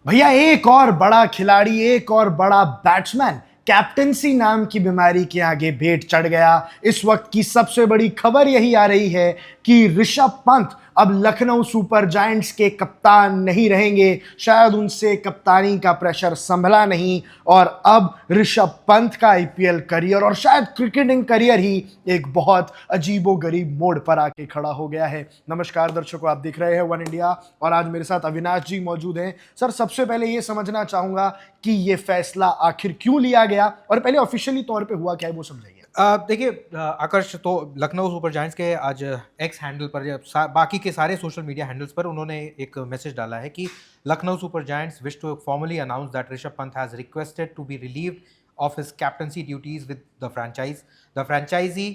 भैया एक और बड़ा खिलाड़ी, एक और बड़ा बैट्समैन कैप्टेंसी नाम की बीमारी के आगे भेंट चढ़ गया। इस वक्त की सबसे बड़ी खबर यही आ रही है कि ऋषभ पंत अब लखनऊ सुपर जायंट्स के कप्तान नहीं रहेंगे। शायद उनसे कप्तानी का प्रेशर संभला नहीं और अब ऋषभ पंत का आईपीएल करियर और शायद क्रिकेटिंग करियर ही एक बहुत अजीबोगरीब मोड़ पर आके खड़ा हो गया है। नमस्कार दर्शकों, आप देख रहे हैं वन इंडिया और आज मेरे साथ अविनाश जी मौजूद हैं। सर, सबसे पहले ये समझना चाहूंगा कि ये फैसला आखिर क्यों लिया गया और पहले ऑफिशियली तौर पे हुआ क्या है वो समझाइए। देखिए आकर्ष, तो लखनऊ सुपर जायंट्स के आज एक्स हैंडल पर या बाकी के सारे सोशल मीडिया हैंडल्स पर उन्होंने एक मैसेज डाला है कि Lucknow super giants wish to formally announce that Rishabh Pant has requested to be relieved of his captaincy duties with the franchise. The franchisee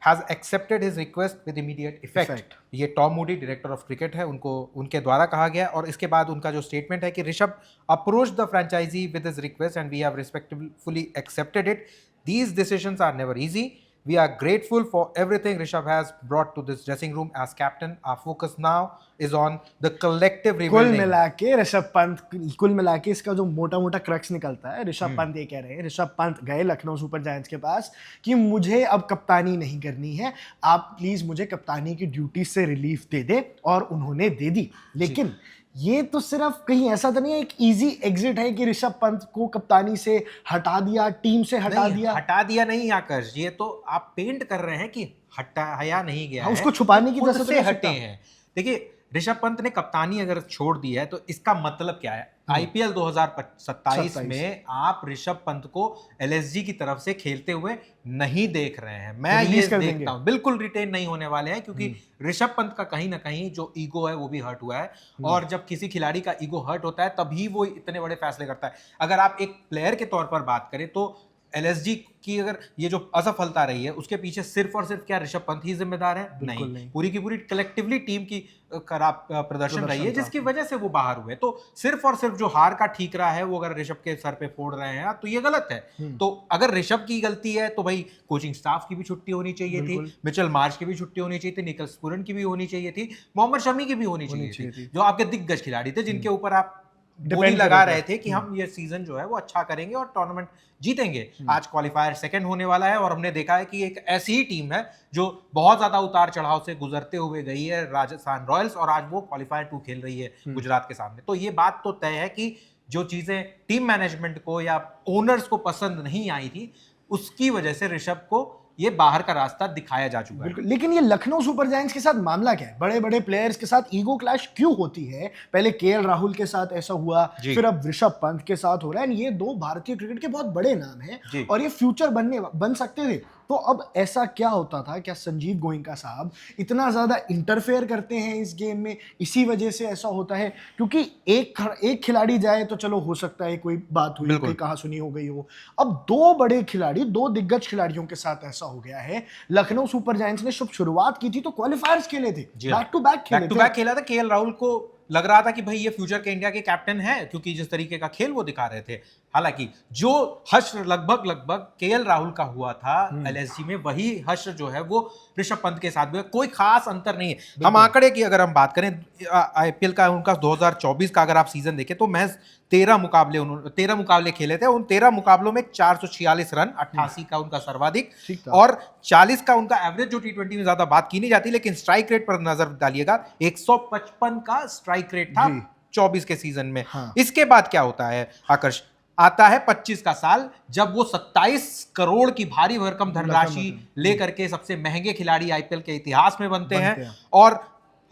has accepted his request with immediate effect. ये Tom Moody, director of cricket है, उनको उनके द्वारा कहा गया और इसके बाद उनका जो स्टेटमेंट है कि Rishabh approach the franchise with his request and we have respectfully accepted it. These decisions are never easy. We are grateful for everything Rishabh has brought to this dressing room as captain. Our focus now is on the collective rebuilding. कुल मिला के ऋषभ पंत, कुल मिला के इसका जो मोटा मोटा क्रक्स निकलता है, ऋषभ पंत ये कह रहे हैं, ऋषभ पंत गए लखनऊ सुपर जायंट्स के पास कि मुझे अब कप्तानी नहीं करनी है, आप प्लीज मुझे कप्तानी की ड्यूटी से रिलीफ दे दे, और उन्होंने दे दी। लेकिन ये तो सिर्फ कहीं ऐसा तो नहीं है एक इजी एग्जिट है कि ऋषभ पंत को कप्तानी से हटा दिया, टीम से हटा दिया नहीं आकर्ष, ये तो आप पेंट कर रहे हैं कि हटाया नहीं गया है, उसको छुपाने की वजह से हटे हैं। देखिए, ऋषभ पंत ने कप्तानी अगर छोड़ दी है तो इसका मतलब क्या है? आईपीएल 2027 में आप ऋषभ पंत को एलएसजी की तरफ से खेलते हुए नहीं देख रहे हैं। मैं ये देखता हूं बिल्कुल रिटेन नहीं होने वाले हैं, क्योंकि ऋषभ पंत का कहीं ना कहीं जो ईगो है वो भी हर्ट हुआ है, और जब किसी खिलाड़ी का ईगो हर्ट होता है तभी वो इतने बड़े फैसले करता है। अगर आप एक प्लेयर के तौर पर बात करें तो एलएसजी की अगर ये जो असफलता रही है उसके पीछे सिर्फ और सिर्फ क्या ऋषभ पंत ही जिम्मेदार है? नहीं, पूरी की पूरी कलेक्टिवली टीम की खराब प्रदर्शन रही है जिसकी वजह से वो बाहर हुए। तो सिर्फ और सिर्फ जो हार का ठीकरा है वो अगर ऋषभ के सर पे फोड़ रहे हैं तो ये गलत है। तो अगर ऋषभ की गलती है तो भाई कोचिंग स्टाफ की भी छुट्टी होनी चाहिए थी, मिचेल मार्श की भी छुट्टी होनी चाहिए थी, निकल्स पुरन की भी होनी चाहिए थी, मोहम्मद शमी की भी होनी चाहिए थी, जो आपके दिग्गज खिलाड़ी थे जिनके ऊपर आप बोली लगा रहे थे कि हम ये सीजन जो है वो अच्छा करेंगे और टूर्नामेंट जीतेंगे। आज क्वालिफायर सेकंड होने वाला है और हमने देखा है कि एक ऐसी ही टीम है जो बहुत ज्यादा उतार चढ़ाव से गुजरते हुए गई है, राजस्थान रॉयल्स, और आज वो क्वालिफायर 2 खेल रही है गुजरात के सामने। तो ये बात तो तय है कि जो चीजें टीम मैनेजमेंट को या ओनर्स को पसंद नहीं आई थी उसकी वजह से ऋषभ को ये बाहर का रास्ता दिखाया जा चुका है। लेकिन ये लखनऊ सुपर जायंट्स के साथ मामला क्या है? बड़े बड़े प्लेयर्स के साथ ईगो क्लैश क्यों होती है? पहले केएल राहुल के साथ ऐसा हुआ, फिर अब ऋषभ पंत के साथ हो रहा है। ये दो भारतीय क्रिकेट के बहुत बड़े नाम हैं और ये फ्यूचर बन सकते थे। तो अब ऐसा क्या होता था? क्या संजीव गोयनका साहब इतना ज्यादा इंटरफेयर करते हैं इस गेम में, इसी वजह से ऐसा होता है? क्योंकि एक खिलाड़ी जाए तो चलो हो सकता है कोई बात हुई, कोई कहा सुनी हो गई हो। अब दो बड़े खिलाड़ी, दो दिग्गज खिलाड़ियों के साथ ऐसा हो गया है। लखनऊ सुपर जायंट्स ने शुरुआत की थी तो क्वालिफायर्स खेले थे, बैक टू बैक खेला था। केएल राहुल को लग रहा था कि भाई ये फ्यूचर के इंडिया के कैप्टन है, क्योंकि जिस तरीके का खेल वो दिखा रहे थे। हालांकि जो हश्र लगभग केएल राहुल का हुआ था एलएसजी में, वही हश्र जो है वो ऋषभ पंत के साथ भी है। कोई खास अंतर नहीं है। हम आंकड़े की अगर हम बात करें आईपीएल का, उनका 2024 का अगर आप सीजन देखें तो महज 13 मुकाबले खेले थे। उन 13 मुकाबलों में 446 रन, 88 का उनका सर्वाधिक, और 40 का उनका एवरेज, जो टी20 में ज्यादा बात की नहीं जाती। लेकिन स्ट्राइक रेट पर नजर डालिएगा, 155 का स्ट्राइक रेट था 24 के सीजन में। इसके बाद क्या होता है आकर्ष? आता है 25 का साल, जब वो 27 करोड़ की भारी भरकम धनराशि लेकर के सबसे महंगे खिलाड़ी आईपीएल के इतिहास में बनते हैं। और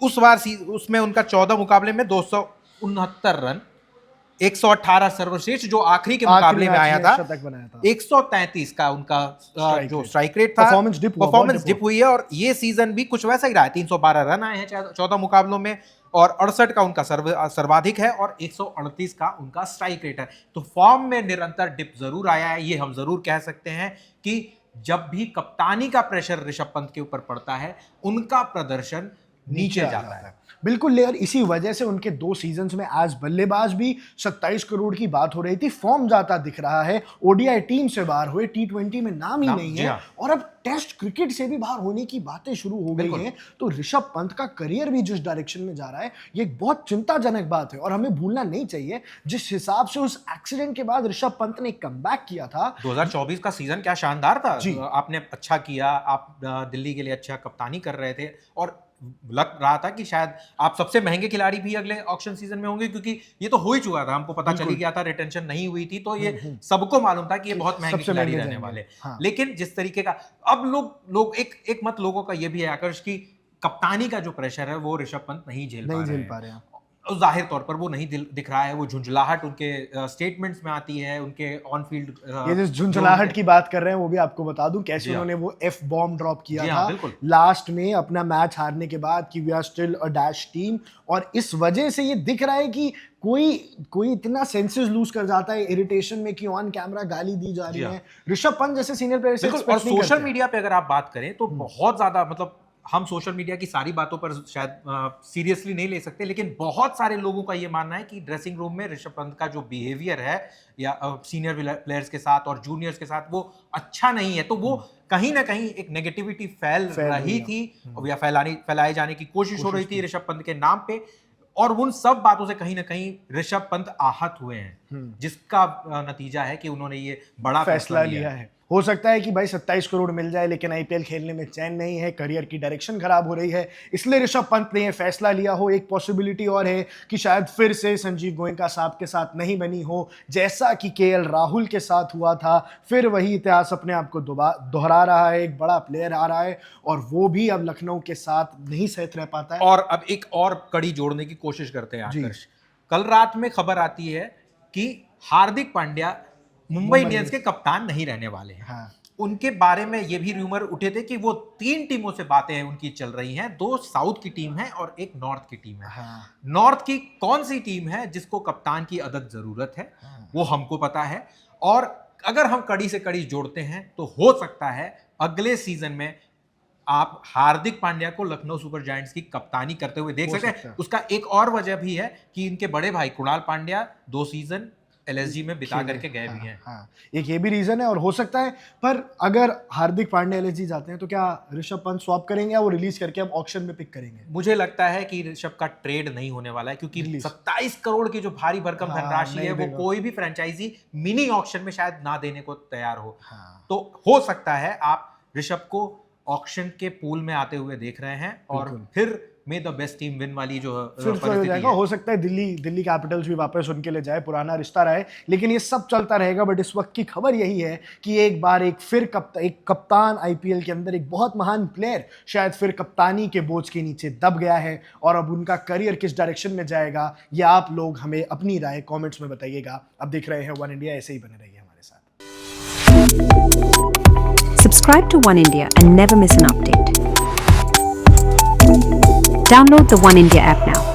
उस बार उसमें उनका 14 मुकाबले में 269 रन, 118 सर्वश्रेष्ठ जो आखिरी के मुकाबले में आया था, 133 का उनका जो स्ट्राइक रेट था। परफॉर्मेंस डिप हुई है और ये सीजन भी कुछ वैसा ही रहा है। 312 रन आए हैं 14 मुकाबलों में, और 68 का उनका सर्वाधिक है, और 138 का उनका स्ट्राइक रेट है। तो फॉर्म में निरंतर डिप जरूर आया है। ये हम जरूर कह सकते हैं कि जब भी कप्तानी का प्रेशर ऋषभ पंत के ऊपर पड़ता है, उनका प्रदर्शन नीचे जाता है। बिल्कुल, और इसी वजह से उनके 2 सीजन्स में एज बल्लेबाज भी 27 करोड़ की बात हो रही थी। फॉर्म जाता दिख रहा है, ओडीआई टीम से बाहर हुए, टी20 में नाम ही नहीं है, और अब टेस्ट क्रिकेट से भी बाहर होने की बातें शुरू हो गई हैं। तो ऋषभ पंत का करियर भी जिस डायरेक्शन में जा रहा है, ये एक बहुत चिंताजनक बात है, और हमें भूलना नहीं चाहिए जिस हिसाब से उस एक्सीडेंट के बाद ऋषभ पंत ने कमबैक किया था। 2024 का सीजन क्या शानदार था। जी। आपने अच्छा किया, आप दिल्ली के लिए अच्छा कप्तानी कर रहे थे, और लग रहा था कि शायद आप सबसे महंगे खिलाड़ी भी अगले ऑक्शन सीजन में होंगे, क्योंकि ये तो हो ही चुका था, हमको पता चली गया था, रिटेंशन नहीं हुई थी, तो ये सबको मालूम था कि ये बहुत महंगे खिलाड़ी रहने वाले। हाँ। लेकिन जिस तरीके का अब लोग एक मत लोगों का ये भी है आकर्ष की कप्तानी का जो प्रेशर है वो ऋषभ पंत नहीं झेल पा रहे हैं। और जाहिर तौर पर वो नहीं दिख रहा है, वो झुंझलाहट उनके स्टेटमेंट्स में आती है, उनके ऑन फील्ड। ये जिस झुंझलाहट की बात कर रहे हैं वो भी आपको बता दूं कैसे उन्होंने वो एफ बॉम्ब ड्रॉप किया था लास्ट में अपना मैच हारने के बाद कि we are still a dash team, और इस वजह से ये दिख रहा है कि कोई इतना सेंसेस लूज कर जाता है इरिटेशन में कि ऑन कैमरा गाली दी जा रही है। ऋषभ पंत जैसे सीनियर प्लेयर से और सोशल मीडिया पे अगर आप बात करें तो बहुत ज्यादा, मतलब हम सोशल मीडिया की सारी बातों पर शायद सीरियसली नहीं ले सकते, लेकिन बहुत सारे लोगों का ये मानना है कि ड्रेसिंग रूम में ऋषभ पंत का जो बिहेवियर है या सीनियर प्लेयर्स के साथ और जूनियर्स के साथ वो अच्छा नहीं है। तो वो कहीं ना कहीं एक नेगेटिविटी फैल रही थी या फैलाए जाने की कोशिश हो रही थी ऋषभ पंत के नाम पे, और उन सब बातों से कहीं ना कहीं ऋषभ पंत आहत हुए हैं, जिसका नतीजा है कि उन्होंने ये बड़ा फैसला लिया है। हो सकता है कि भाई 27 करोड़ मिल जाए, लेकिन आईपीएल खेलने में चैन नहीं है, करियर की डायरेक्शन खराब हो रही है, इसलिए ऋषभ पंत ने यह फैसला लिया हो। एक पॉसिबिलिटी और है कि शायद फिर से संजीव गोयनका साहब के साथ नहीं बनी हो, जैसा कि केएल राहुल के साथ हुआ था। फिर वही इतिहास अपने आप को दोहरा रहा है, एक बड़ा प्लेयर आ रहा है और वो भी अब लखनऊ के साथ नहीं सहत रह पाता है। और अब एक और कड़ी जोड़ने की कोशिश करते हैं आकर्ष। कल रात में खबर आती है कि हार्दिक पांड्या मुंबई इंडियंस के कप्तान नहीं रहने वाले हैं। हाँ। उनके बारे में ये भी रूमर उठे थे कि वो 3 टीमों से बातें उनकी चल रही हैं, 2 साउथ की टीम है और एक नॉर्थ की टीम है। हाँ। नॉर्थ की कौन सी टीम है जिसको कप्तान की अदद जरूरत है, वो हमको पता है, और अगर हम कड़ी से कड़ी जोड़ते हैं तो हो सकता है अगले सीजन में आप हार्दिक पांड्या को लखनऊ सुपर जायंट्स की कप्तानी करते हुए देख सकते हैं। उसका एक और वजह भी है कि इनके बड़े भाई कुणाल पांड्या 2 सीजन एलएसजी में बिता करके गए भी हैं। हाँ, एक ये भी रीजन है, और हो सकता है पर अगर हार्दिक पांड्या एलएसजी जाते हैं तो क्या ऋषभ पंत स्वैप करेंगे या वो रिलीज करके अब ऑक्शन में पिक करेंगे? मुझे लगता है कि ऋषभ का ट्रेड नहीं होने वाला है, क्योंकि 27 करोड़ की जो भारी भरकम धनराशि है वो कोई भी फ्रेंचाइजी मिनी ऑक्शन में शायद ना देने को तैयार हो। तो हो सकता है आप ऋषभ को ऑक्शन के पूल में आते हुए देख रहे हैं, और फिर मे द बेस्ट टीम विन वाली जो परिस्थिति है। हो सकता है दिल्ली कैपिटल्स भी वापस उनके लिए जाए, पुराना रिश्ता रहे, लेकिन ये सब चलता रहेगा। बट इस वक्त की खबर यही है कि एक बार एक कप्तान आईपीएल के अंदर, एक बहुत महान प्लेयर शायद फिर कप्तानी के बोझ के नीचे दब गया है, और अब उनका करियर किस डायरेक्शन में जाएगा ये आप लोग हमें अपनी राय कॉमेंट्स में बताइएगा। अब देख रहे हैं वन इंडिया, ऐसे ही बने रहिए हमारे साथ। Subscribe to One India and never miss an update. Download the One India app now.